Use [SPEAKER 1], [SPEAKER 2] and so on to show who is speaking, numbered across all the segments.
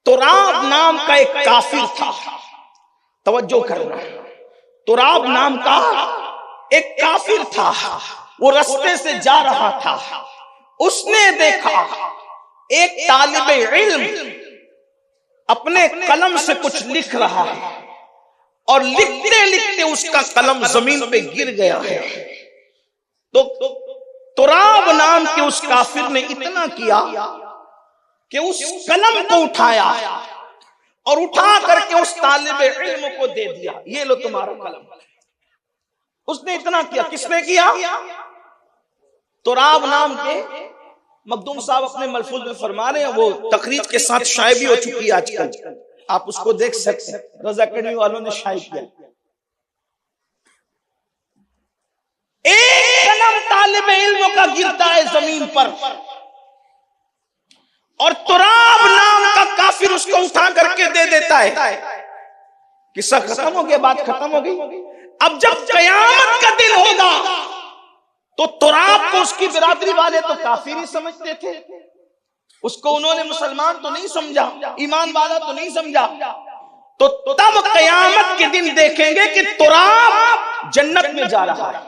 [SPEAKER 1] تراب نام کا ایک کافر تھا، توجہ کرنا، تراب نام کا ایک کافر تھا، وہ رستے سے جا رہا تھا، اس نے دیکھا ایک طالب علم اپنے قلم سے کچھ لکھ رہا ہے، اور لکھتے لکھتے اس کا قلم زمین پہ گر گیا ہے۔ تو تراب نام کے اس کافر نے اتنا کیا کہ اس قلم کو اٹھایا اور اٹھا کر کے اس طالب علم کو دے دیا، یہ لو تمہارا قلم۔ اس نے اتنا کیا، کس نے کیا؟ تراب نام کے مخدوم صاحب اپنے ملفوظ میں فرما رہے ہیں، وہ تقریر کے ساتھ شائع بھی ہو چکی ہے آج کل، آپ اس کو دیکھ سکتے ہیں، رضا اکیڈمی والوں نے شائع کیا۔ ایک قلم طالب علم کا گرتا ہے زمین پر، اور تراب نام کا کافر اس کو اٹھا کر کے دے دیتا ہے۔ قصہ ختم ہو گیا، بات ختم ہو گئی۔ اب جب قیامت کا دن ہوگا تو تراب کو اس کی برادری والے تو کافر ہی سمجھتے تھے، اس کو انہوں نے مسلمان تو نہیں سمجھا، ایمان والا تو نہیں سمجھا، تو تب قیامت کے دن دیکھیں گے کہ تراب جنت میں جا رہا ہے۔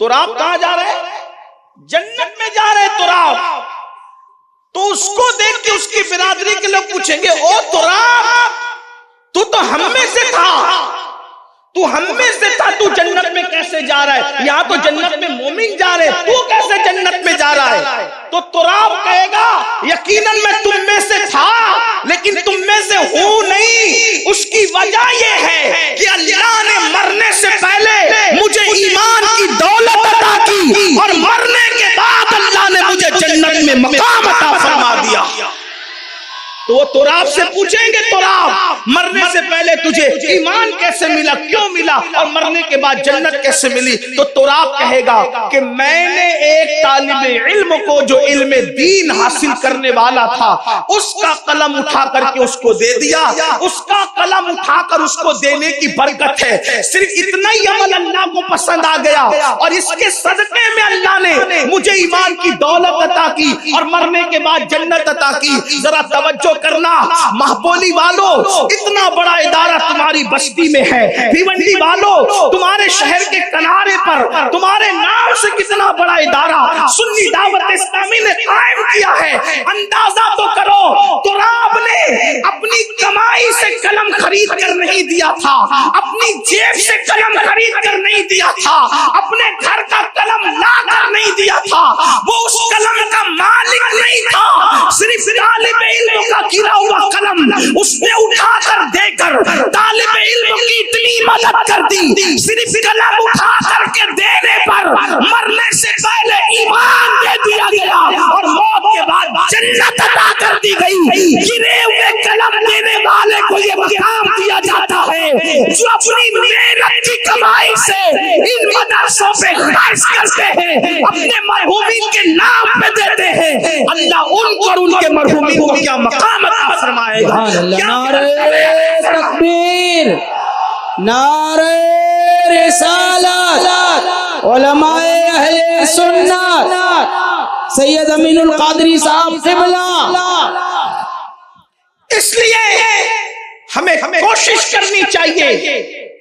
[SPEAKER 1] تراب کہاں جا رہا ہے؟ جنت میں جا رہے ہیں تراب۔ تو اس کو دیکھ کے اس کی برادری کے لوگ پوچھیں گے، او تراب، تو ہم میں سے تھا، تو ہم میں سے تھا، تو جنت میں کیسے جا رہا ہے؟ یہاں تو جنت میں مومن جا رہے، تو کیسے جنت میں جا رہا ہے؟ تو تراب کہے گا، یقیناً میں تم میں سے تھا لیکن تم میں سے ہوں نہیں۔ اس کی وجہ یہ ہے کہ اللہ نے مرنے سے پہلے مجھے ایمان کی دولت عطا کی، اور مرنے کے بعد اللہ نے مجھے جنت میں مقام عطا فرما دیا۔ تو وہ تراب سے پوچھیں گے، تراب، مرنے سے پہلے تجھے ایمان کیسے ملا، کیوں ملا، اور مرنے کے بعد جنت کیسے ملی؟ تو تراب کہے گا کہ میں نے ایک طالب علم کو جو علم دین حاصل کرنے والا تھا، اس کا قلم اٹھا کر کے اس کو دے دیا۔ اس کا قلم اٹھا کر اس کو دینے کی برکت ہے، صرف اتنا ہی عمل اللہ کو پسند آ گیا، اور اس کے صدقے میں اللہ نے مجھے ایمان کی دولت عطا کی اور مرنے کے بعد جنت عطا کی۔ ذرا توجہ کرنا مہبولی والوں، اتنا بڑا ادارہ تمہاری بستی میں ہے، بھیونڈی والوں تمہارے شہر کے کنارے پر تمہارے نام سے کتنا بڑا ادارہ سنی دعوت اسلامی نے قائم کیا ہے۔ اندازہ تو کرو، تراب نے اپنی کمائی سے قلم خرید کر نہیں دیا تھا، اپنی جیب سے قلم خرید کر نہیں دیا تھا، اپنے گھر کا قلم لا کر نہیں دیا تھا، وہ اس قلم کا مالک نہیں تھا، صرف طالب علم کا گرا ہوا قلم اس نے اٹھا کر دے کر طالب علم کی اتنی مدد کر دی، صرف قلم اٹھا کر کے دینے پر مرنے سے پہلے ایمان دے دیا گیا اور موت کے بعد جنت عطا کر دی گئی۔ گرے ہوئے قلم دینے والے کو یہ مقام دیا جاتا ہے جو اپنی محنت کی کمائی سے ان مدرسوں پہ خرچ کرتے ہیں، اپنے مرحومین کے نام پہ دیتے ہیں، اللہ ان کو اور ان کے مرحومین کو کیا مقام عطا فرمائے گا۔
[SPEAKER 2] نعرہ تکبیر، نعرہ رسالت، علماء اہل سنت، سید امین القادری صاحب قبلہ۔
[SPEAKER 1] اس لیے ہمیں کوشش کرنی چاہیے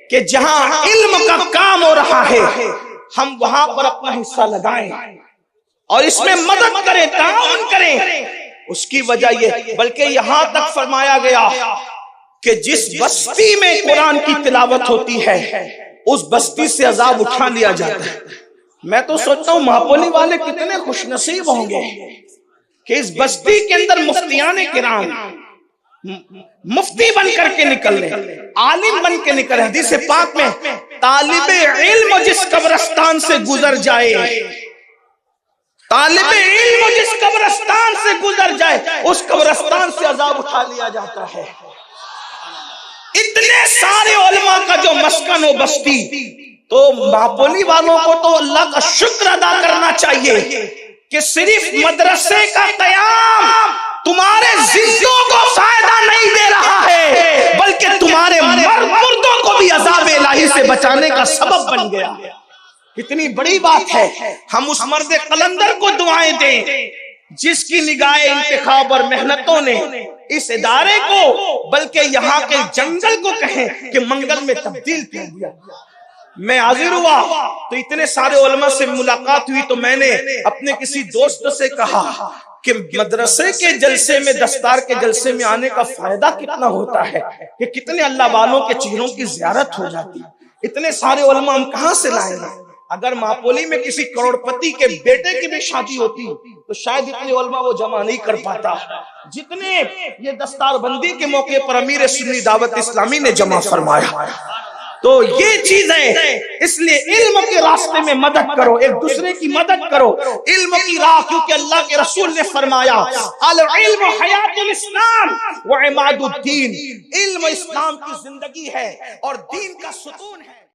[SPEAKER 1] کہ جہاں علم کا کام ہو رہا ہے ہم وہاں پر اپنا حصہ لگائیں اور اس میں مدد کریں، تعاون کریں۔ اس کی وجہ یہ، بلکہ یہاں تک فرمایا گیا کہ جس بستی میں قرآن کی تلاوت ہوتی ہے اس بستی سے عذاب اٹھا لیا جاتا ہے۔ میں تو سوچتا ہوں مہاپولی والے کتنے خوش نصیب ہوں گے کہ اس بستی کے اندر مفتیان کرام مفتی بن کر کے نکل لیں، عالم بن کے نکل۔ حدیث پاک میں طالب علم جس قبرستان سے گزر جائے، طالب علم جس قبرستان سے گزر جائے اس قبرستان سے عذاب اٹھا لیا جاتا ہے۔ اتنے سارے علماء کا جو مسکن و بستی، تو مہاپولی والوں کو تو اللہ کا شکر ادا کرنا چاہیے کہ صرف مدرسے کا قیام تمہارے زندوں کو فائدہ نہیں دے رہا ہے بلکہ تمہارے مردوں کو بھی عذاب الہی سے بچانے کا سبب بن گیا۔ کتنی بڑی بات ہے۔ ہم اس مرد قلندر کو دعائیں دیں جس کی نگاہ انتخاب اور محنتوں نے اس ادارے کو بلکہ یہاں کے جنگل کو کہیں کہ منگل میں تبدیل کر دیا۔ میں حاضر ہوا تو اتنے سارے علماء سے ملاقات ہوئی تو میں نے اپنے کسی دوست سے کہا کہ مدرسے کے جلسے میں، دستار کے جلسے میں آنے کا فائدہ کتنا ہوتا ہے کہ کتنے اللہ والوں کے چہروں کی زیارت ہو جاتی ہے، اتنے سارے علماء ہم کہاں سے لائیں گے؟ اگر ماپولی میں کسی کروڑ پتی کے بیٹے کی بھی شادی ہوتی تو شاید اتنے علماء وہ جمع نہیں کر پاتا جتنے یہ دستار بندی کے موقع پر امیر سنی دعوت اسلامی نے جمع فرمایا۔ تو یہ چیز ہے، اس لیے علم کے راستے میں مدد کرو، ایک دوسرے کی مدد کرو، علم کی راہ، کیونکہ اللہ کے رسول نے فرمایا العلم حیات الاسلام وعماد الدین، علم اسلام کی زندگی ہے اور دین کا ستون ہے۔